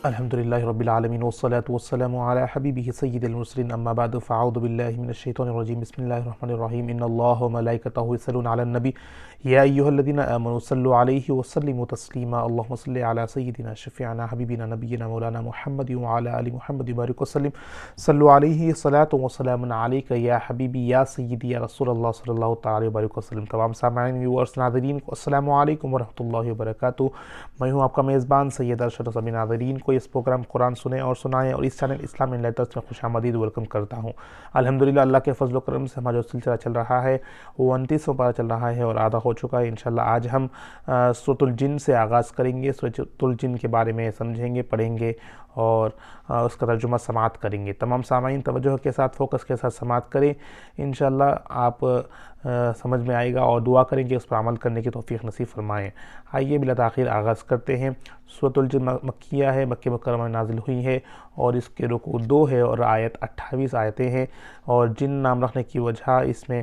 الحمد للہ رب العالمین والصلاة والسلام علی حبیبہ سید المرسلین اما بعد فاعوذ باللہ من الشیطان الرجیم بسم اللہ الرحمن الرحیم ان اللہ وملائکتہ یصلون علی النبی یا ایہا الذین آمنوا صلوا علیہ وسلموا تسلیما اللہم صل علی سیدنا شفیعنا حبیبنا نبینا مولانا محمد وعلی آل محمد بارک وسلم صلوا علیہ صلاۃ وسلام علیک یا حبیبی یا سیدی یا رسول اللہ صلی اللہ تعالی وبارک وسلم۔ تمام سامعین ویورز ناظرین کو السلام علیکم ورحمۃ اللہ وبرکاتہ۔ میں ہوں آپ کا میزبان سید ارشد سبھی ناظرین کو اس پروگرام قرآن سنیں اور سنائیں اور اس چینل اسلام ان لیٹرز میں خوش آمدید ویلکم کرتا ہوں۔ الحمدللہ اللہ کے فضل و کرم سے ہمارا جو سلسلہ چل رہا ہے وہ 29واں پارہ چل رہا ہے اور آدھا ہو چکا ہے۔ انشاءاللہ آج ہم سورۃ الجن سے آغاز کریں گے، سورۃ الجن کے بارے میں سمجھیں گے، پڑھیں گے اور اس کا ترجمہ سماعت کریں گے۔ تمام سامعین توجہ کے ساتھ، فوکس کے ساتھ سماعت کریں، انشاءاللہ آپ سمجھ میں آئے گا اور دعا کریں کہ اس پر عمل کرنے کی توفیق نصیب فرمائیں۔ آئیے بلا تاخیر آغاز کرتے ہیں۔ سورۃ الجن مکیہ ہے، مکہ مکرمہ میں نازل ہوئی ہے اور اس کے رکوع 2 ہے اور آیت 28 آیتیں ہیں، اور جن نام رکھنے کی وجہ اس میں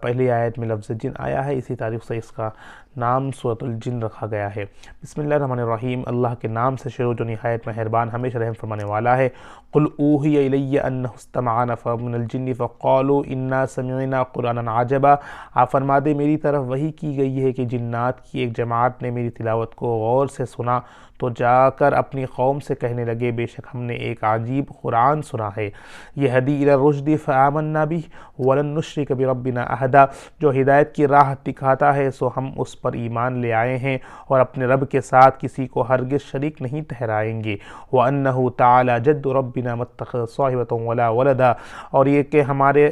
پہلی آیت میں لفظ جن آیا ہے، اسی تاریخ سے اس کا نام سورۃ الجن رکھا گیا ہے۔ بسم اللہ الرحمن الرحیم، اللہ کے نام سے شروع جو نہایت مہربان ہمیشہ رحم فرمانے والا ہے۔ قل اوحی الی انہ استمع نفر من الجن فقالوا انا سمعنا قرآنا عجبا۔ آپ فرما دیں میری طرف وحی کی گئی ہے کہ جنات کی ایک جماعت نے میری تلاوت کو غور سے سنا تو جا کر اپنی قوم سے کہنے لگے بے شک ہم نے ایک عجیب قرآن سنا ہے، یہدی الی الرشد فآمنا بہ ولن نشرک بربنا احدا، جو ہدایت کی راہ دکھاتا ہے سو ہم اس پر ایمان لے آئے ہیں اور اپنے رب کے ساتھ کسی کو ہرگز شریک نہیں ٹھہرائیں گے۔ وَأَنَّهُ تَعَالَى جَدُّ رَبِّنَا مَا اتَّخَذَ صَاحِبَةً وَلَا وَلَدًا، اور یہ کہ ہمارے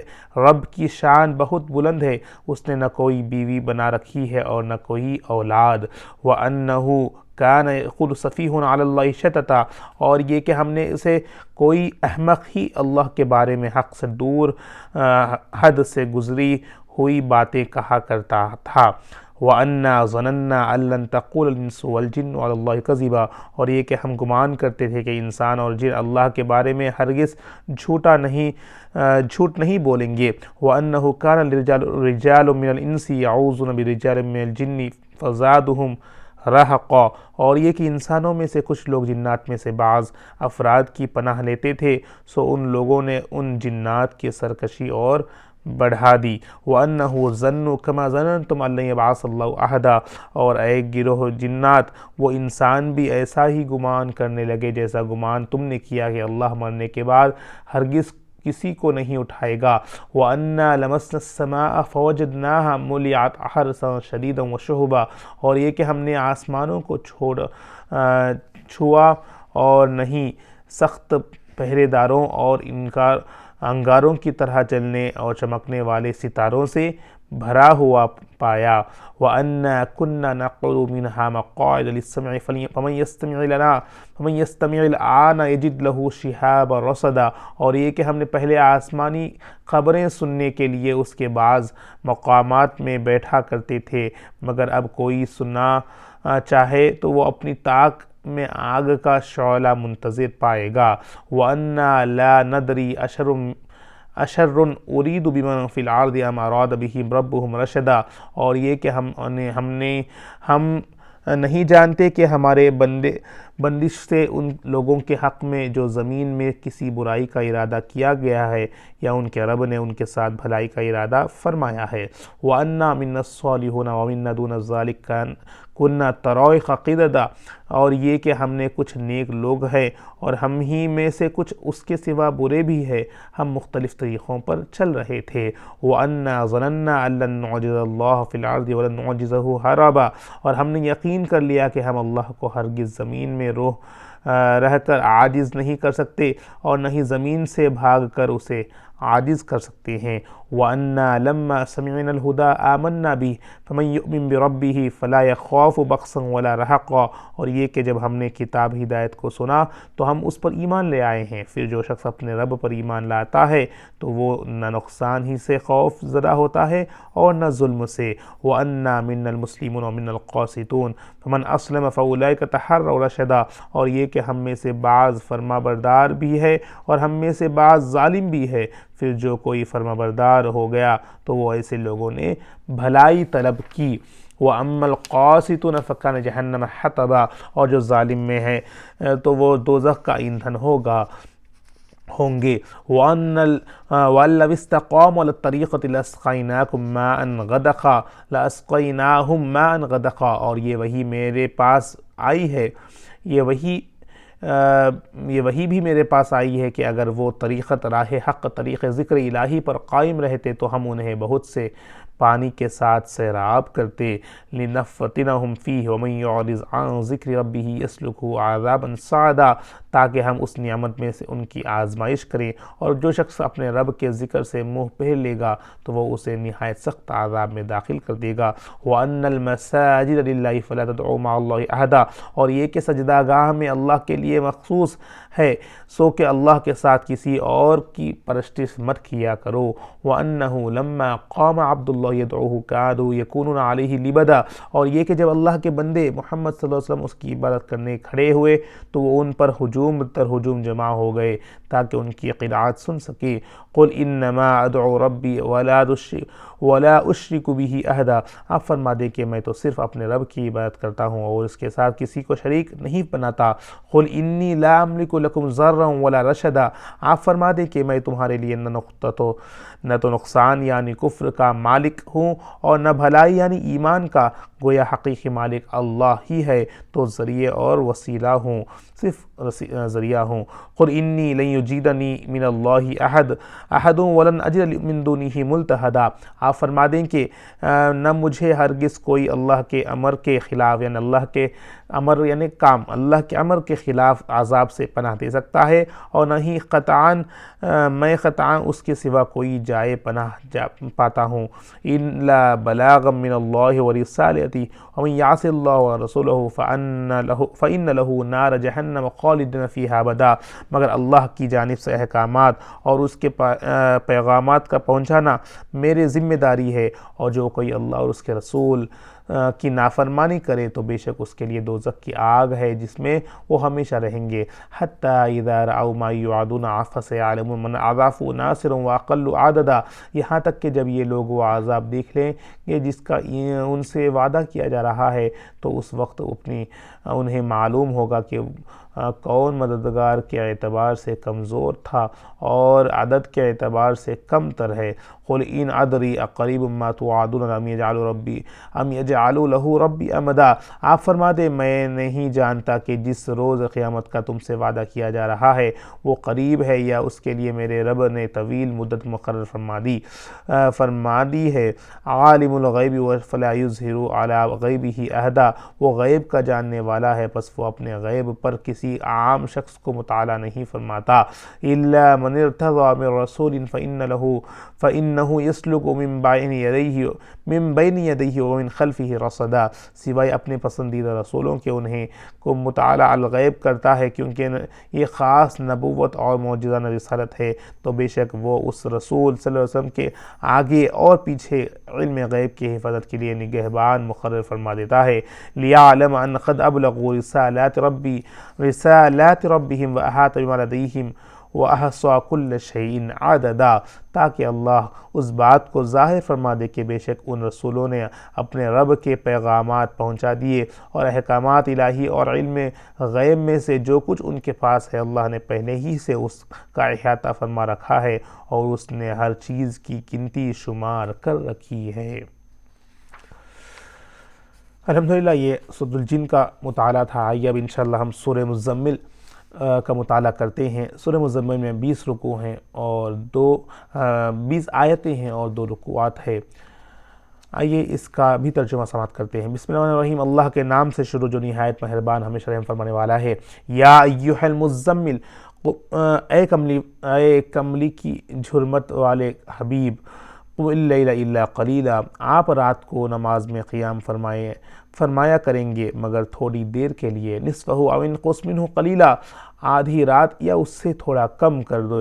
رب کی شان بہت بلند ہے، اس نے نہ کوئی بیوی بنا رکھی ہے اور نہ کوئی اولاد۔ وَأَنَّهُ كَانَ يَقُولُ سَفِيهٌ عَلَى اللَّهِ شَطَطًا، اور یہ کہ ہم نے اسے کوئی احمق ہی اللہ کے بارے میں حق سے دور حد سے گزری ہوئی باتیں کہا کرتا تھا۔ وَأَنَّا ظَنَنَّا أَن لَّن تَقُولَ الْإِنسُ وَالْجِنُّ عَلَى اللَّهِ كَذِبًا، اور یہ کہ ہم گمان کرتے تھے کہ انسان اور جن اللہ کے بارے میں ہرگز جھوٹ نہیں بولیں گے۔ وَأَنَّهُ كَانَ رِجَالٌ مِّنَ الْإِنسِ يَعُوذُونَ بِرِجَالٍ مِّنَ الْجِنِّ فَزَادُهُمْ رَهَقًا، اور یہ کہ انسانوں میں سے کچھ لوگ جنات میں سے بعض افراد کی پناہ لیتے تھے سو ان لوگوں نے ان جنات کی سرکشی اور بڑھا دی۔ وَأَنَّهُ ظَنُّوا كَمَا ظَنَنتُمْ أَن لَّن يَبْعَثَ اللَّهُ أَحَدًا، اور اے گروہ جنات وہ انسان بھی ایسا ہی گمان کرنے لگے جیسا گمان تم نے کیا کہ اللہ مرنے کے بعد ہرگز کسی کو نہیں اٹھائے گا۔ وَأَنَّا لَمَسْنَا السَّمَاءَ فَوَجَدْنَاهَا مُلِئَتْ حَرْسًا شَدِيدًا وَشُهُبًا، اور یہ کہ ہم نے آسمانوں کو چھوا اور نہیں سخت پہرے داروں اور انگاروں کی طرح جلنے اور چمکنے والے ستاروں سے بھرا ہوا پایا۔ وَأَنَّا كُنَّا نَقْعُدُ مِنْهَا مَقَاعِدَ لِلسَّمْعِ فَمَن يَسْتَمِعِ الْآنَ يَجِدْ لَهُ شِهَابًا رَصَدًا، اور یہ کہ ہم نے پہلے آسمانی خبریں سننے کے لیے اس کے بعض مقامات میں بیٹھا کرتے تھے، مگر اب کوئی سننا چاہے تو وہ اپنی طاق میں آگ کا شعلہ منتظر پائے گا۔ وَأَنَّا لَا نَدْرِي أَشَرٌّ أُرِيدُ بِمَن فِي الْأَرْضِ أَمْ أَرَادَ بِهِمْ رَبُّهُمْ رَشَدًا، اور یہ کہ ہم نہیں جانتے کہ ہمارے بندش سے ان لوگوں کے حق میں جو زمین میں کسی برائی کا ارادہ کیا گیا ہے یا ان کے رب نے ان کے ساتھ بھلائی کا ارادہ فرمایا ہے۔ وَأَنَّا مِنَّا الصَّالِحُونَ وَمِنَّا دُونَ ذَلِكَ كُنَّا طَرَائِقَ قِدَدًا، اور یہ کہ ہم نے کچھ نیک لوگ ہیں اور ہم ہی میں سے کچھ اس کے سوا برے بھی ہیں، ہم مختلف طریقوں پر چل رہے تھے۔ وَأَنَّا ظَنَنَّا أَن لَّن نُعْجِزَ اللَّهَ فِي الْأَرْضِ وَلَن نُعْجِزَهُ هَرَبًا، اور ہم نے یقین کر لیا کہ ہم اللہ کو ہرگز زمین میں رہ کر عاجز نہیں کر سکتے اور نہ ہی زمین سے بھاگ کر اسے عاجز کر سکتے ہیں۔ وَأَنَّا لَمَّا سَمِعْنَا الْهُدَىٰ آمَنَّا بِهِ فَمَن يُؤْمِن بِرَبِّهِ فَلَا يَخَافُ بَخْسًا وَلَا رَهَقًا، اور یہ کہ جب ہم نے کتاب ہدایت کو سنا تو ہم اس پر ایمان لے آئے ہیں، پھر جو شخص اپنے رب پر ایمان لاتا ہے تو وہ نہ نقصان ہی سے خوف زدہ ہوتا ہے اور نہ ظلم سے۔ وَأَنَّا مِنَّا الْمُسْلِمُونَ وَمِنَّا الْقَاسِطُونَ فَمَنْ أَسْلَمَ فَأُولَٰئِكَ تَحَرَّوْا رَشَدًا، اور یہ کہ ہم میں سے بعض فرما بردار بھی ہے اور ہم میں سے بعض ظالم بھی ہے، پھر جو کوئی فرما بردار ہو گیا تو وہ ایسے لوگوں نے بھلائی طلب کی۔ وَأَمَّا الْقَاسِطُونَ فَكَانَ جَهَنَّمَ حَطَبًا، اور جو ظالم میں ہیں تو وہ دوزخ کا ایندھن ہوں گے۔ وَأَن لَوِ اسْتَقَامُوا عَلَى الطَّرِيقَةِ لَأَسْقَيْنَاكُم مَّاءً غَدَقًا لَأَسْقَيْنَاهُم مَّاءً غَدَقًا، اور یہ وحی میرے پاس آئی ہے، یہ وحی بھی میرے پاس آئی ہے کہ اگر وہ طریقت راہ حق طریق ذکر الہی پر قائم رہتے تو ہم انہیں بہت سے پانی کے ساتھ سیراب کرتے۔ لِنَفْتِنَهُمْ فِيهِ وَمَن يُعْرِضْ عَن ذِكْرِ رَبِّهِ يَسْلُكْهُ عَذَابًا صَعَدًا، تاکہ ہم اس نعمت میں سے ان کی آزمائش کریں، اور جو شخص اپنے رب کے ذکر سے منہ پھیر لے گا تو وہ اسے نہایت سخت عذاب میں داخل کر دے گا۔ وَأَنَّ الْمَسَاجِدَ لِلَّهِ فَلَا تَدْعُوا مَعَ اللَّهِ أَحَدًا، اور یہ کہ سجدہ گاہ میں اللہ کے لیے مخصوص ہے، سو کہ اللہ کے ساتھ کسی اور کی پرستش مت کیا کرو۔ وَأَنَّهُ لَمَّا قَامَ عَبْدُ اللَّهِ يَدْعُوهُ كَادُوا يَكُونُونَ عَلَيْهِ لِبَدًا، اور یہ کہ جب اللہ کے بندے محمد صلی اللہ علیہ وسلم اس کی عبادت کرنے کھڑے ہوئے تو وہ ان پر ہجوم تر ہجوم جمع ہو گئے تاکہ ان کی قرأت سن سکے۔ قُلْ إِنَّمَا أَدْعُو رَبِّي وَلَا أُشْرِكُ بِهِ أَحَدًا، آپ فرما دیں کہ میں تو صرف اپنے رب کی عبادت کرتا ہوں اور اس کے ساتھ کسی کو شریک نہیں بناتا۔ قُلْ إِنِّي لَا أَمْلِكُ لَكُمْ ضَرًّا وَلَا رَشَدًا، آپ فرما دیں کہ میں تمہارے لیے نہ تو نقصان یعنی کفر کا مالک ہوں اور نہ بھلائی یعنی ایمان کا، گویا حقیقی مالک اللہ ہی ہے، تو ذریعے اور وسیلہ ہوں، صرف ذریعہ ہوں۔ قُلْ إِنِّي لَن يُجِيرَنِي مِنَ اللَّهِ أَحَدٌ وَلَنْ أَجِدَ مِن دُونِهِ مُلْتَحَدًا، آپ فرما دیں کہ نہ مجھے ہرگز کوئی اللہ کے امر کے خلاف یعنی اللہ کے امر کے خلاف عذاب سے پناہ دے سکتا ہے، اور نہ ہی میں قطعاً اس کے سوا کوئی جائے پناہ پاتا ہوں۔ إِلَّا بَلَاغًا مِّنَ اللَّهِ وَرِسَالَتِهِ وَمَن يَعْصِ اللَّهَ وَرَسُولَهُ فَإِنَّ لَهُ نَارَ جَهَنَّمَ خَالِدِينَ فِيهَا أَبَدًا، مگر اللہ کی جانب سے احکامات اور اس کے پیغامات کا پہنچانا میرے ذمہ داری ہے، اور جو کوئی اللہ اور اس کے رسول کی نافرمانی کرے تو بے شک اس کے لیے دوزخ کی آگ ہے جس میں وہ ہمیشہ رہیں گے۔ حَتَّى إِذَا رَأَوْا مَا يُوعَدُونَ فَسَيَعْلَمُونَ مَنْ أَضْعَفُ نَاصِرًا وَأَقَلُّ عَدَدًا، یہاں تک کہ جب یہ لوگ وہ عذاب دیکھ لیں گے جس کا ان سے وعدہ کیا جا رہا ہے تو اس وقت انہیں معلوم ہوگا کہ کون مددگار کے اعتبار سے کمزور تھا اور عدد کے اعتبار سے کم تر ہے۔ قُلْ إِنْ أَدْرِي أَقَرِيبٌ مَّا تُوعَدُونَ أَمْ يَجْعَلُ لَهُ رَبِّي أَمَدًا، آپ فرما دیں میں نہیں جانتا کہ جس روز قیامت کا تم سے وعدہ کیا جا رہا ہے وہ قریب ہے یا اس کے لیے میرے رب نے طویل مدت مقرر فرما دی ہے۔ عالم الغیب فلا یظہر علی غیبہ احدا، وہ غیب کا جاننے والا ہے پس وہ اپنے غیب پر کسی عام شخص کو مطالعہ نہیں فرماتا۔ الا من ارتضى من رسول فإنه يسلك من بين يديه ومن خلفه رصدا، سوائے اپنے پسندیدہ رسولوں کے انہیں کو مطالعہ الغیب کرتا ہے، کیونکہ یہ خاص نبوت اور معجزانہ رسالت ہے، تو بے شک وہ اس رسول صلی اللہ علیہ وسلم کے آگے اور پیچھے علم غیب کی حفاظت کے لیے نگہبان مقرر فرما دیتا ہے۔ لِيَعْلَمَ أَنَّ قَدْ أَبْلَغُوا رِسَالَاتِ رَبِّهِمْ وَأَحَاطَ بِمَا لَدَيْهِمْ وَأَحْصَىٰ كُلَّ شَيْءٍ عَدَدًا، تاکہ اللہ اس بات کو ظاہر فرما دے کہ بے شک ان رسولوں نے اپنے رب کے پیغامات پہنچا دیے اور احکامات الہی اور علم غیب میں سے جو کچھ ان کے پاس ہے اللہ نے پہلے ہی سے اس کا احاطہ فرما رکھا ہے اور اس نے ہر چیز کی گنتی شمار کر رکھی ہے۔ الحمدللہ یہ سورۃ الجن کا مطالعہ تھا۔ آئیے اب انشاءاللہ ہم سورہ مزمل کا مطالعہ کرتے ہیں۔ سورہ مزمل میں 20 رکوع ہیں اور 20 آیتیں ہیں اور 2 رکوعات ہیں۔ آئیے اس کا بھی ترجمہ سماعت کرتے ہیں۔ بسم اللہ الرحمن الرحیم، اللہ کے نام سے شروع جو نہایت مہربان ہمیشہ رحم فرمانے والا ہے۔ یا ایھا المزمل، اے کملی کی جھرمٹ والے حبیب، قم اللیل الا قلیلا، آپ رات کو نماز میں قیام فرمایا کریں گے مگر تھوڑی دیر کے لیے، نصفہ او انقص منہ قلیلا، آدھی رات یا اس سے تھوڑا کم کر دو،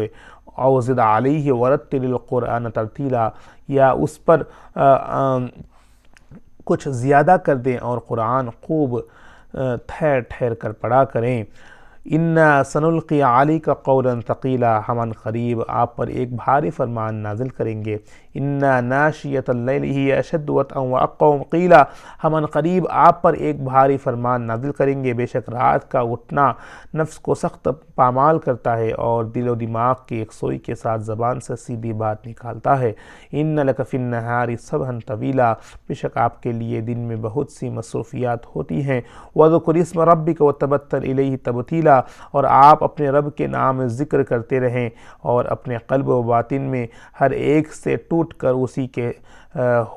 او زد علیہ ورتل القرآن ترتیلا، یا اس پر کچھ زیادہ کر دیں اور قرآن خوب ٹھہر ٹھہر کر پڑھا کریں۔ انا سنلقی علیک قولا ثقیلا، ہم ان قریب آپ پر ایک بھاری فرمان نازل کریں گے۔ انا ناشیۃ اللیل ہی اشد وطئا واقوم قیلا، ہم ان قریب آپ پر ایک بھاری فرمان نازل کریں گے، بے شک رات کا اٹھنا نفس کو سخت پامال کرتا ہے اور دل و دماغ کی یکسوئی کے ساتھ زبان سے سیدھی بات نکالتا ہے۔ ان لک فی النہار سبحا طویلا، بے شک آپ کے لیے دن میں بہت سی مصروفیات ہوتی ہیں۔ وَذْكُرِ اسْمَ رَبِّكَ وَتَبَتَّلْ إِلَيْهِ تَبْتِيلًا، اور آپ اپنے رب کے نام ذکر کرتے رہیں اور اپنے قلب و باطن میں ہر ایک سے ٹوٹ کر اسی کے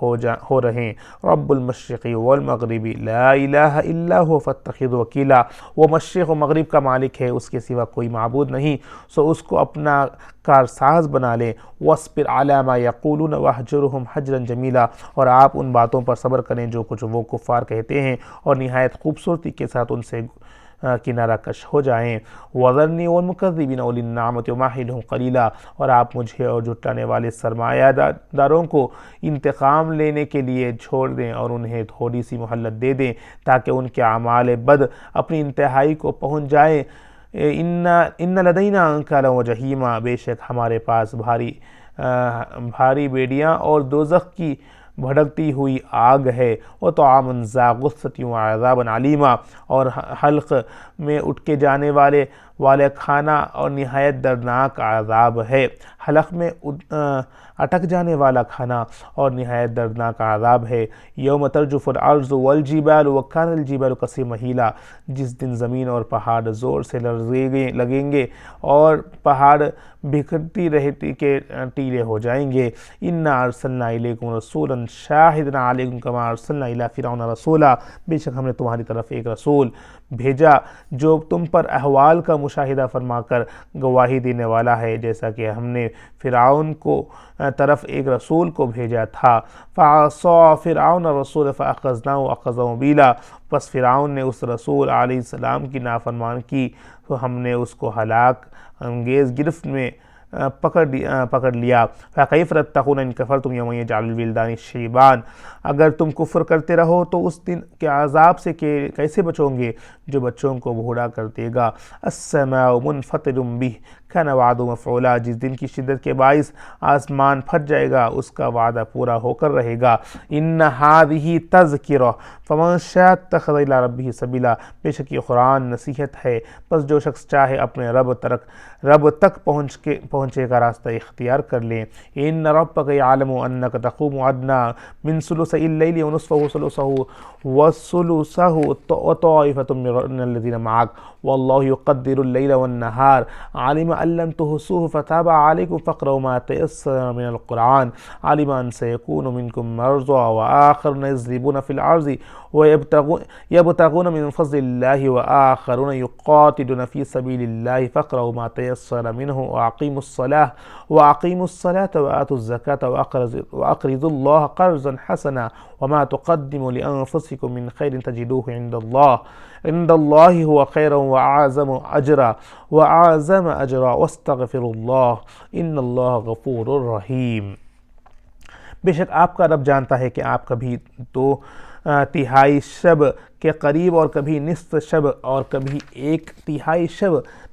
ہو رہیں۔ رب المشرق والمغرب لا الہ الا هو فاتخذ وکیلا، وہ مشرق و مغرب کا مالک ہے، اس کے سوا کوئی معبود نہیں، سو اس کو اپنا کارساز بنا لیں۔ وَاصْبِرْ عَلَىٰ مَا يَقُولُونَ وَاهْجُرْهُمْ هَجْرًا جَمِيلًا، اور آپ ان باتوں پر صبر کریں جو کچھ وہ کفار کہتے ہیں، اور نہایت خوبصورتی کے ساتھ ان سے کنارہ کش ہو جائیں۔ وَذَرْنِي وَالْمُكَذِّبِينَ أُولِي النَّعْمَةِ وَمَهِّلْهُمْ قَلِيلًا، اور آپ مجھے اور جھٹلانے والے سرمایہ داروں کو انتقام لینے کے لیے چھوڑ دیں اور انہیں تھوڑی سی مہلت دے دیں تاکہ ان کے اعمال بد اپنی انتہائی کو پہنچ جائیں۔ ان لدینا انکالا وجحیما، بے شک ہمارے پاس بھاری بیڑیاں اور دوزخ کی بھڑکتی ہوئی آگ ہے۔ وطعاما ذا غصۃ وعذابا علیما، اور حلق میں اٹھ کے جانے والے کھانا اور نہایت دردناک عذاب ہے۔ حلق میں اٹک جانے والا کھانا اور نہایت دردناک عذاب ہے۔ یوم ترجف الارض والجبال وکانت الجبال کثیبا مہیلا، جس دن زمین اور پہاڑ زور سے لگیں گے اور پہاڑ بکھرتی رہتی کے ٹیلے ہو جائیں گے۔ انا ارسلنا الیکم رسولا شاہدا علیکم کما ارسلنا الی فرعون رسولا، بے شک ہم نے تمہاری طرف ایک رسول بھیجا جو تم پر احوال کا مشاہدہ فرما کر گواہی دینے والا ہے، جیسا کہ ہم نے فرعون کو طرف ایک رسول کو بھیجا تھا۔ فعصى فرعون الرسول فأخذناه أخذا وبیلا، پس فرعون نے اس رسول علیہ السلام کی نافرمان کی تو ہم نے اس کو ہلاک انگیز گرفت میں پکڑ لیا۔ فَكَيْفَ تَتَّقُونَ إِن كَفَرْتُمْ يَوْمًا يَجْعَلُ الْوِلْدَانَ شِيبًا، اگر تم کفر کرتے رہو تو اس دن کے عذاب سے کیسے بچو گے جو بچوں کو بوڑھا کر دے گا۔ السَّمَاءُ مُنْفَطِرٌ بِهِ كَانَ وَعْدُهُ مَفْعُولًا، جس دن کی شدت کے باعث آسمان پھٹ جائے گا اس کا وعدہ پورا ہو کر رہے گا۔ إِنَّ هَٰذِهِ تَذْكِرَةٌ فَمَن شَاءَ اتَّخَذَ إِلَىٰ رَبِّهِ سَبِيلًا، بے شک یہ قرآن نصیحت ہے، پس جو شخص چاہے اپنے رب تک پہنچے کا راستہ اختیار کر لیں۔ إِنَّ رَبَّكَ يَعْلَمُ أَنَّكَ تَقُومُ أَدْنَىٰ مِنْ ثُلُثَيِ اللَّيْلِ وَنِصْفَهُ وَثُلُثَهُ وَثُلُثَهُ وَطَائِفَةٌ مِّنَ الَّذِينَ مَعَكَ وَاللَّهُ يُقَدِّرُ اللَّيْلَ وَالنَّهَارَ عَلِمَ أَن لَّن تُحْصُوهُ فَتَابَ عَلَيْكُمْ فَاقْرَءُوا مَا تَيَسَّرَ مِنَ الْقُرْآنِ عَلِمَ أَن سَيَكُونُ مِنكُم مَّرْضَىٰ وَآخَرُونَ يَضْرِبُونَ فِي الْأَرْضِ وَيَبْتَغُونَ مِن فَضْلِ اللَّهِ وَآخَرُونَ يُقَاتِلُونَ فِي سَبِيلِ اللَّهِ فَاقْرَءُوا مَا تَيَسَّرَ مِنْهُ وَأَقِيمُوا الصَّلَاةَ وَآتُوا الزَّكَاةَ وَأَقْرِضُوا اللَّهَ قَرْضًا حَسَنًا وَمَا تُقَدِّمُوا لِأَنفُسِكُم مِّن خَيْرٍ تَجِدُوهُ عِندَ اللَّهِ هُوَ خَيْرًا وَأَعْظَمَ أَجْرًا وَاسْتَغْفِرُوا اللَّهَ إِنَّ اللَّهَ غَفُورٌ رَحِيمٌ، بے شک آپ کا رب جانتا ہے کہ آپ کبھی دو تہائی شب کے قریب اور کبھی نصف شب اور کبھی ایک تہائی شب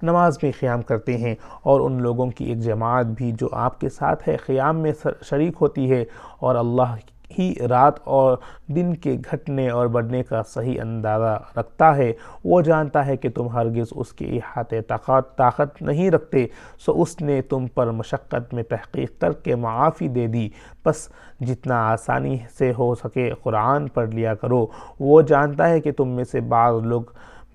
نماز میں قیام کرتے ہیں، اور ان لوگوں کی ایک جماعت بھی جو آپ کے ساتھ ہے قیام میں شریک ہوتی ہے، اور اللہ ہی رات اور دن کے گھٹنے اور بڑھنے کا صحیح اندازہ رکھتا ہے۔ وہ جانتا ہے کہ تم ہرگز اس کے احاطے طاقت نہیں رکھتے، سو اس نے تم پر مشقت میں تحقیق کر کے معافی دے دی، پس جتنا آسانی سے ہو سکے قرآن پڑھ لیا کرو۔ وہ جانتا ہے کہ تم میں سے بعض لوگ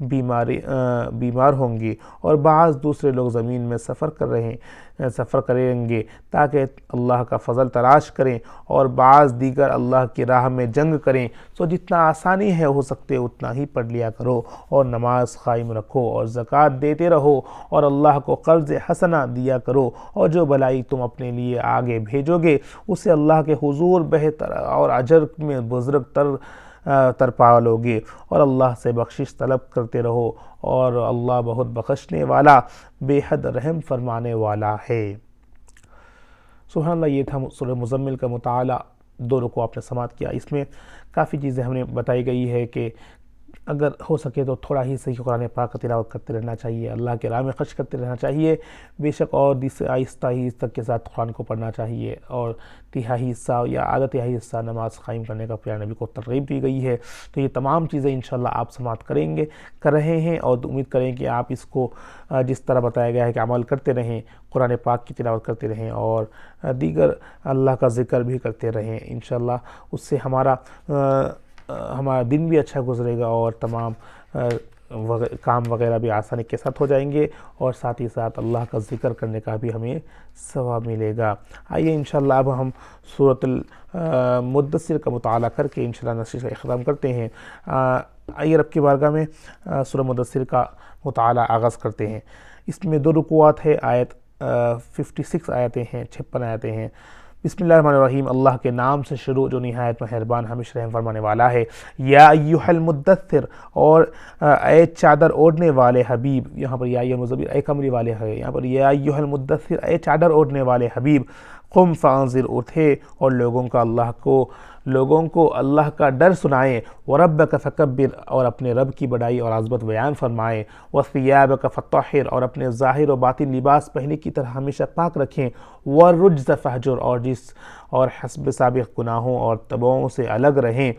بیمار ہوں گے اور بعض دوسرے لوگ زمین میں سفر کریں گے تاکہ اللہ کا فضل تلاش کریں، اور بعض دیگر اللہ کی راہ میں جنگ کریں، سو جتنا آسانی ہے ہو سکتے اتنا ہی پڑھ لیا کرو، اور نماز قائم رکھو اور زکوٰۃ دیتے رہو، اور اللہ کو قرض حسنہ دیا کرو، اور جو بھلائی تم اپنے لیے آگے بھیجو گے اسے اللہ کے حضور بہتر اور اجر میں بزرگ تر پالو گے، اور اللہ سے بخشش طلب کرتے رہو، اور اللہ بہت بخشنے والا بے حد رحم فرمانے والا ہے۔ سبحان اللہ، یہ تھا سورہ مزمل کا مطالعہ، 2 رکوع آپ نے سماعت کیا۔ اس میں کافی چیزیں ہمیں بتائی گئی ہے کہ اگر ہو سکے تو تھوڑا ہی صحیح قرآن پاک کا تلاوت کرتے رہنا چاہیے، اللہ کے راہ میں خرچ کرتے رہنا چاہیے بے شک، اور آہستہ آہستہ کے ساتھ قرآن کو پڑھنا چاہیے، اور تہائی حصہ یا آدھا تہائی حصہ نماز قائم کرنے کا پیارے نبی کو ترغیب دی گئی ہے۔ تو یہ تمام چیزیں انشاءاللہ آپ سماعت کر رہے ہیں، اور امید کریں کہ آپ اس کو جس طرح بتایا گیا ہے کہ عمل کرتے رہیں، قرآن پاک کی تلاوت کرتے رہیں اور دیگر اللہ کا ذکر بھی کرتے رہیں۔ انشاءاللہ اس سے ہمارا دن بھی اچھا گزرے گا، اور تمام کام وغیرہ بھی آسانی کے ساتھ ہو جائیں گے، اور ساتھ ہی ساتھ اللہ کا ذکر کرنے کا بھی ہمیں ثواب ملے گا۔ آئیے انشاءاللہ اب ہم سورۃ المدثر کا مطالعہ کر کے انشاءاللہ نشست کا اختتام کرتے ہیں۔ آئیے رب کی بارگاہ میں سورۃ مدثر کا مطالعہ آغاز کرتے ہیں۔ اس میں 2 رکوعات ہے، آیت 56 آیتیں ہیں، 56 آیتیں ہیں۔ بسم اللہ الرحمن الرحیم، اللہ کے نام سے شروع جو نہایت مہربان ہمیشہ رحم فرمانے والا ہے۔ یا ایھا المدثر، اور اے چادر اوڑھنے والے حبیب، یہاں پر یا ایھا المزمل اے کمری والے ہے، یہاں پر یا ایھا المدثر اے چادر اوڑھنے والے حبیب، قم فانذر، اٹھے اور لوگوں کو اللہ کا ڈر سنائیں، وربک فکبر، اور اپنے رب کی بڑائی اور عظمت بیان فرمائیں، وثیابک فطہر، اور اپنے ظاہر و باطن لباس پہلے کی طرح ہمیشہ پاک رکھیں، والرجز فہجر، اور حسب سابق گناہوں اور تبعوں سے الگ رہیں،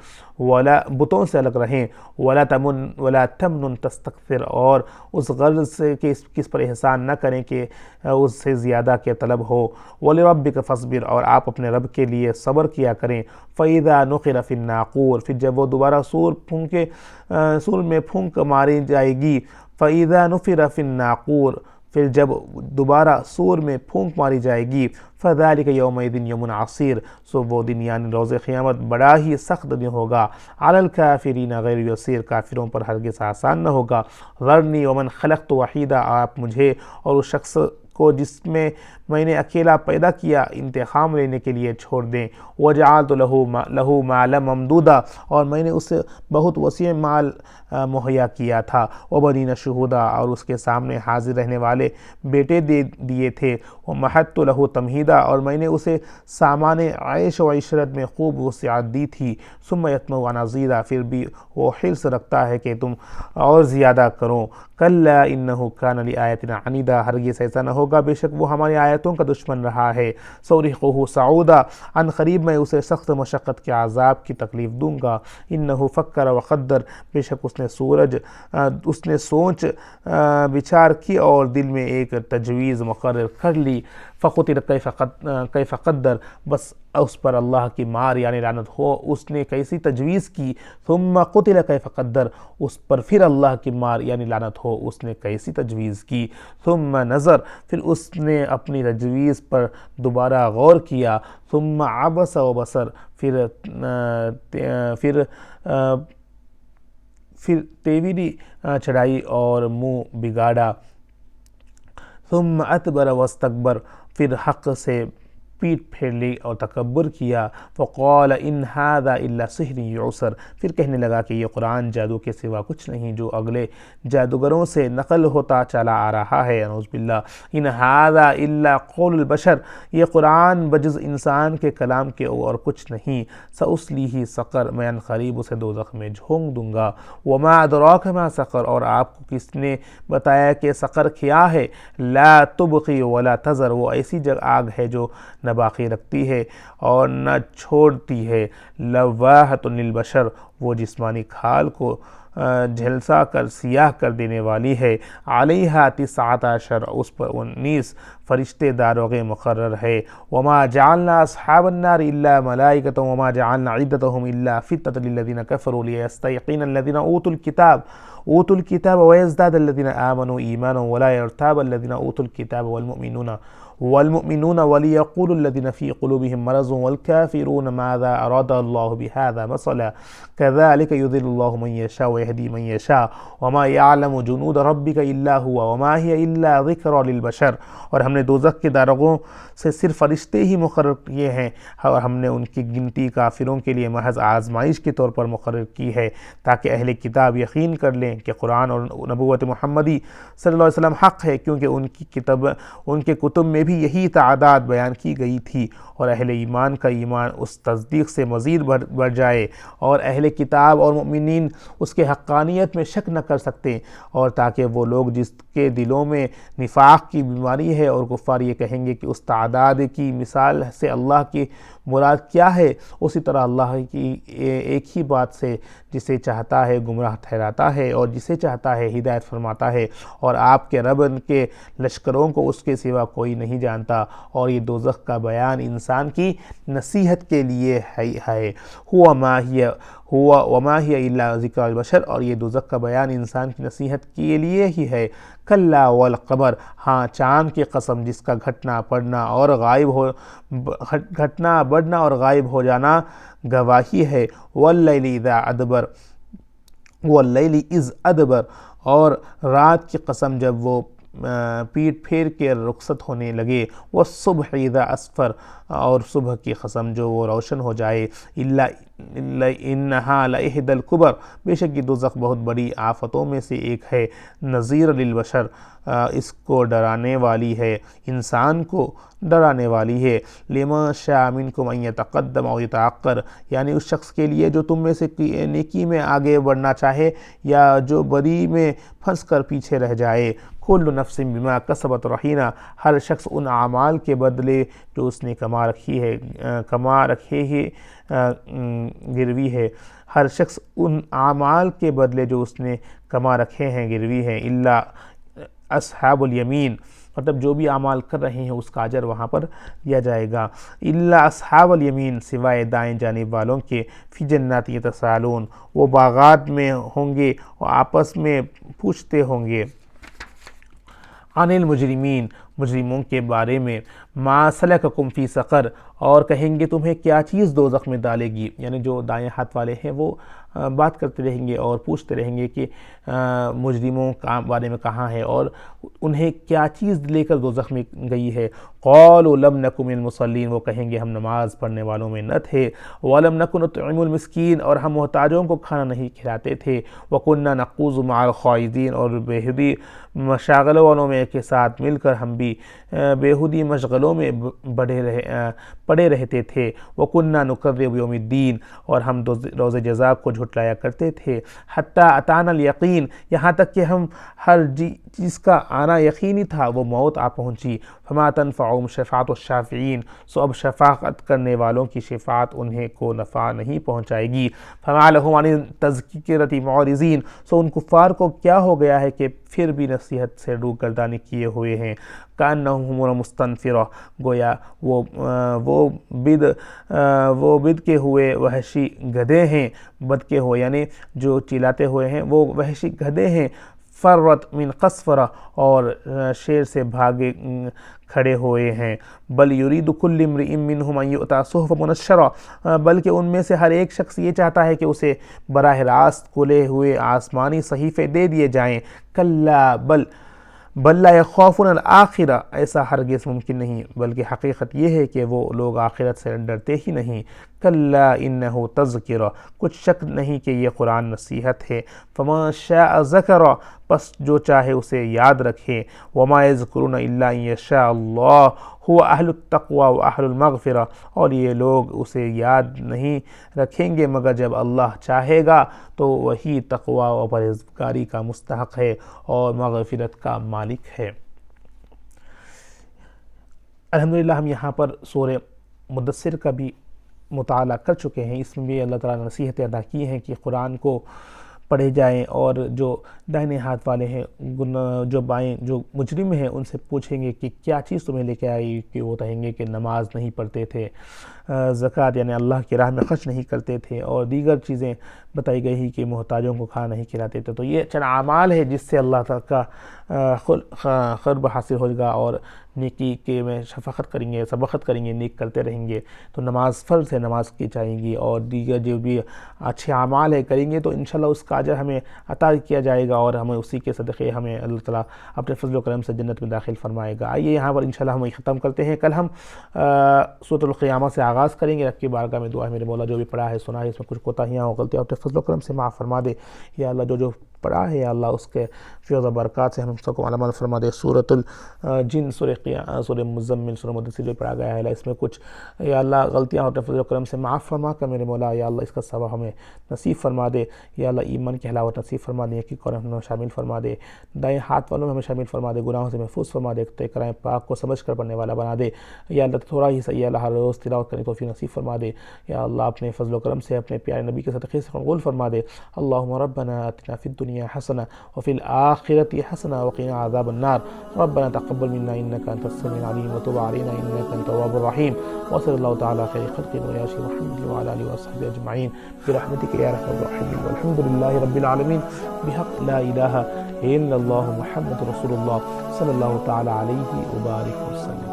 بتوں سے الگ رہیں، ولا تمنن تستکثر، اور اس غرض سے کہ کس پر احسان نہ کریں کہ اس سے زیادہ کے طلب ہو، ولربک فاصبر، اور آپ اپنے رب کے لیے صبر کیا کریں، فَإِذَا نُقِرَ فِي النَّاقُورِ، پھر جب وہ دوبارہ سور میں پھونک ماری جائے گی، فَإِذَا نُفِرَ فِي النَّاقُورِ، پھر جب دوبارہ سور میں پھونک ماری جائے گی، فَذَلِكَ يَوْمَئِذٍ يَوْمٌ عَسِيرٌ، سو وہ دن یعنی روز قیامت بڑا ہی سخت دن ہوگا، عَلَى الْكَافِرِينَ غَيْرُ يَسِيرٌ، کافروں پر ہرگز آسان نہ ہوگا، ذَرْنِي وَمَنْ خَلَقْتُ وَحِيدًا، آپ مجھے اور اس شخص کو جس میں نے اکیلا پیدا کیا انتقام لینے کے لیے چھوڑ دیں، وَجَعَلْتُ لَهُ مَالًا مَمْدُودًا، اور میں نے اسے بہت وسیع مال مہیا کیا تھا، وَبَنِينَ شُهُودًا، اور اس کے سامنے حاضر رہنے والے بیٹے دے دیے تھے، وَمَهَّدتُّ لَهُ تَمْهِيدًا، اور میں نے اسے سامان عیش و عشرت میں خوب وسعت دی تھی، ثُمَّ يَطْمَعُ أَنْ أَزِيدَ، پھر بھی وہ حرص رکھتا ہے کہ تم اور زیادہ کرو، كَلَّا إِنَّهُ كَانَ لِآيَاتِنَا عَنِيدًا، ہرگز ایسا نہ ہوگا، بے شک وہ ہماری آیتوں کا دشمن رہا ہے، سَأُرْهِقُهُ صَعُودًا، عن قریب میں اسے سخت مشقت کے عذاب کی تکلیف دوں گا، إِنَّهُ فَكَّرَ وَقَدَّرَ، بے شک اس نے سوچ بچار کی اور دل میں ایک تجویز مقرر کر لی، فَقُتِلَ كَيْفَ قَدَّرَ، بس اس پر اللہ کی مار یعنی لعنت ہو، اس نے کیسی تجویز کی، ثُمَّ قُتِلَ كَيْفَ قَدَّرَ، اس پر پھر اللہ کی مار یعنی لعنت ہو، اس نے کیسی تجویز کی، ثُمَّ نظر، پھر اس نے اپنی تجویز پر دوبارہ غور کیا، ثُمَّ عَبَسَ وَبَسَرَ، پھر تیوری چڑھائی اور منہ بگاڑا، ثم ادبر واستکبر، پھر حق سے پیٹ پھیر لی اور تکبر کیا، فقال ان هذا الا سحر یعثر، پھر کہنے لگا کہ یہ قرآن جادو کے سوا کچھ نہیں جو اگلے جادوگروں سے نقل ہوتا چلا آ رہا ہے، نعوذ باللہ، ان هذا الا قول البشر، یہ قرآن بجز انسان کے کلام کے اور کچھ نہیں، سأصلیہ سقر، میں ان قریب اسے دوزخ میں جھونک دوں گا، وما ادراک ما سقر، اور آپ کو کس نے بتایا کہ سقر کیا ہے، لا تبقی ولا تذر، وہ ایسی آگ ہے جو نہ باقی رکھتی ہے اور نہ چھوڑتی ہے، لواحۃ للبشر، وہ جسمانی کھال کو جھلسا کر سیاہ کر دینے والی ہے، علیہا 19، اس پر 19 فرشتے داروغ مقرر ہے، وما جعلنا اصحاب النار الا ملائکۃ وما جعلنا عدتهم الا فتنة للذین کفروا لیستیقن الذین اوتوا الکتاب ویزداد الذین آمنوا ایمانا ولا یرتاب الذین اوتوا الکتاب والمؤمنون وليقول الذين في قلوبهم مرض والكافرون ماذا أراد الله بهذا مثلا كذلك يضل الله من يشاء ويهدي من يشاء وما يعلم جنود ربك إلا هو وما هي إلا ذكرى للبشر، اور ہم نے دوزخ کے داروغوں سے صرف فرشتے ہی مقرر کیے ہیں، اور ہم نے ان کی گنتی کافروں کے لیے محض آزمائش کے طور پر مقرر کی ہے، تاکہ اہل کتاب یقین کر لیں کہ قرآن اور نبوت محمدی صلی اللہ علیہ وسلم حق ہے، کیونکہ ان کے کتب میں بھی بھی یہی تعداد بیان کی گئی تھی، اور اہل ایمان کا ایمان اس تصدیق سے مزید بڑھ جائے، اور اہل کتاب اور مومنین اس کے حقانیت میں شک نہ کر سکتے، اور تاکہ وہ لوگ جس کے دلوں میں نفاق کی بیماری ہے اور کفار یہ کہیں گے کہ اس تعداد کی مثال سے اللہ کی مراد کیا ہے، اسی طرح اللہ کی ایک ہی بات سے جسے چاہتا ہے گمراہ ٹھہراتا ہے اور جسے چاہتا ہے ہدایت فرماتا ہے، اور آپ کے رب کے لشکروں کو اس کے سوا کوئی نہیں جانتا، اور یہ دوزخ کا بیان انسان کی نصیحت کے لیے ہے، وما ہی الا ذکر البشر، اور یہ دوزخ کا بیان انسان کی نصیحت کے لیے ہی ہے۔ کلا والقمر، ہاں چاند کی قسم جس کا گھٹنا بڑھنا اور غائب ہو جانا گواہی ہے، واللیل اذا ادبر، واللیل اذ ادبر، اور رات کی قسم جب وہ پیٹ پھیر کے رخصت ہونے لگے، والصبح اذا اسفر، اور صبح کی قسم جو وہ روشن ہو جائے، انہا لإحدى الکبر، بے شک یہ دوزخ بہت بڑی آفتوں میں سے ایک ہے، نذیر للبشر، اس کو ڈرانے والی ہے، انسان کو ڈرانے والی ہے، لمن شاء منکم ان یتقدم او یتأخر، یعنی اس شخص کے لیے جو تم میں سے نیکی میں آگے بڑھنا چاہے یا جو بدی میں پھنس کر پیچھے رہ جائے۔ کل نفس بما کسبت رہینہ، ہر شخص ان اعمال کے بدلے جو اس نے کما رکھے ہی گروی ہے، ہر شخص ان اعمال کے بدلے جو اس نے کما رکھے ہیں گروی ہے، الا اصحاب الیمین، مطلب جو بھی اعمال کر رہے ہیں اس کا اجر وہاں پر دیا جائے گا، الا اصحاب الیمین، سوائے دائیں جانب والوں کے، فی جنات یتساءلون، وہ باغات میں ہوں گے اور آپس میں پوچھتے ہوں گے، عن المجرمین، مجرموں کے بارے میں، ما سلککم فی سقر، اور کہیں گے تمہیں کیا چیز دوزخ میں ڈالے گی، یعنی جو دائیں ہاتھ والے ہیں وہ بات کرتے رہیں گے اور پوچھتے رہیں گے کہ مجرموں کا بارے میں کہاں ہے اور انہیں کیا چیز لے کر دوزخ میں گئی ہے، قالوا لم نک من المصلین، وہ کہیں گے ہم نماز پڑھنے والوں میں نہ تھے، ولم نک نطعم المسکین، اور ہم محتاجوں کو کھانا نہیں کھلاتے تھے، وکنا نخوض مع الخائضین، اور بیہودی مشاغلوں والوں میں کے ساتھ مل کر ہم بھی بیہودی مشغلوں میں پڑے رہتے تھے، وَكُنَّا نُكَذِّبُ يَوْمِ الدِّينِ، اور ہم روز جزا کو جھٹلایا کرتے تھے، حَتَّى أَتَانَا الْيَقِينَ، یہاں تک کہ ہم ہر چیز کا آنا یقینی تھا وہ موت آ پہنچی، فَمَا تَنْفَعُهُمْ شَفَاعَةُ الشَّافِعِينَ، سو اب شفاعت کرنے والوں کی شفاعت انہیں کو نفع نہیں پہنچائے گی، فَمَا لَهُمْ عَنِ التَّذْكِرَةِ مُعْرِضِينَ، سو ان کفار کو کیا ہو گیا ہے کہ پھر بھی نصیحت سے روگردانی کیے ہوئے ہیں، کأنہم حمر مستنفرہ، گویا وہ بد کے ہوئے وحشی گدھے ہیں، بد کے ہوئے یعنی جو چلاتے ہوئے ہیں وہ وحشی گدھے ہیں، فرت من قصفرہ، اور شیر سے بھاگے کھڑے ہوئے ہیں، بل یرید کل امرئ منہم ان یؤتی صحف منشرہ، بلکہ ان میں سے ہر ایک شخص یہ چاہتا ہے کہ اسے براہ راست کھلے ہوئے آسمانی صحیفے دے دیے جائیں، کلا بل لا یخافون الآخرہ، ایسا ہرگز ممکن نہیں، بلکہ حقیقت یہ ہے کہ وہ لوگ آخرت سے ڈرتے ہی نہیں، کلا انہ تذکرہ، کچھ شک نہیں کہ یہ قرآن نصیحت ہے، فمن شاء ذکرہ، پس جو چاہے اسے یاد رکھے، وما یذکرون الا ان یشاء اللہ هو اہل التقوی و اہل المغفرہ، اور یہ لوگ اسے یاد نہیں رکھیں گے مگر جب اللہ چاہے گا، تو وہی تقوی و پرہیزگاری کا مستحق ہے اور مغفرت کا مالک ہے۔ الحمدللہ ہم یہاں پر سورہ مدثر کا بھی مطالعہ کر چکے ہیں، اس میں بھی اللہ تعالیٰ نے نصیحتیں ادا کی ہیں کہ قرآن کو پڑھے جائیں، اور جو دائیں ہاتھ والے ہیں جو بائیں جو مجرم ہیں ان سے پوچھیں گے کہ کیا چیز تمہیں لے کے آئی، کہ وہ کہیں گے کہ نماز نہیں پڑھتے تھے، زکوٰۃ یعنی اللہ کی راہ میں خرچ نہیں کرتے تھے، اور دیگر چیزیں بتائی گئی کہ محتاجوں کو کھانا نہیں کھلاتے تھے، تو یہ چند اعمال ہے جس سے اللہ تعالیٰ کا قرب حاصل ہوگا، اور نیکی کے میں شفقت کریں گے، سبقت کریں گے، نیک کرتے رہیں گے، تو نماز فرض ہے، نماز کی چاہیے گی، اور دیگر جو بھی اچھے اعمال ہے کریں گے تو انشاءاللہ اس کا اجر ہمیں عطا کیا جائے گا، اور ہمیں اسی کے صدقے ہمیں اللہ تعالیٰ اپنے فضل و کرم سے جنت میں داخل فرمائے گا۔ آئیے یہاں پر انشاءاللہ ہم ختم کرتے ہیں، کل ہم سورۃ القیامہ سے آغاز کریں گے۔ رب کی بارگاہ میں دعا ہے میرے مولا جو بھی پڑھا ہے سنا ہے اس میں کچھ کوتاہیاں اور غلطیاں اپنے فضل و کرم سے معاف فرما دے، یا اللہ جو پڑھا ہے یا اللہ اس کے فیض و برکات سے ہم سب کو عمل فرما دے۔ سورۃ الجن، سورہ مزمل، سورہ مدثر جو پڑھا گیا ہے، اس میں کچھ یا اللہ غلطیاں ہوتے ہیں، فضل و کرم سے معاف فرما کر میرے مولا یا اللہ اس کا ثواب ہمیں نصیب فرما دے یا اللہ، ایمان کی حلاوت نصیب فرما دے، نیکی اور ہمیں شامل فرما دے، دائیں ہاتھ والوں میں ہمیں شامل فرما دے، گناہوں سے محفوظ فرما دے، قرآن پاک کو سمجھ کر پڑھنے والا بنا دے یا اللہ، تھوڑا ہی صحیح اللہ ہر روز تلاوت کرنے توفیق نصیب فرما دے یا اللہ، اپنے فضل و کرم سے اپنے پیارے نبی کے صدقے سے قبول فرما دے۔ اللہم ربنا آتنا فی الدنیا حسنہ وفی الآخرۃ حسنہ وقنا عذاب النار، ربنا تقبل منا انک انت السمیع العلیم وتب علینا انک انت التواب الرحیم، وصلی اللہ تعالی خیر خلق ویاشی محمد وعلی آلہ وصحبہ اجمعین برحمتک یا ارحم الراحمین، والحمد للہ رب العالمین، بحق لا الہ الا اللہ محمد رسول اللہ صلی اللہ تعالی علیہ وبارک وسلم۔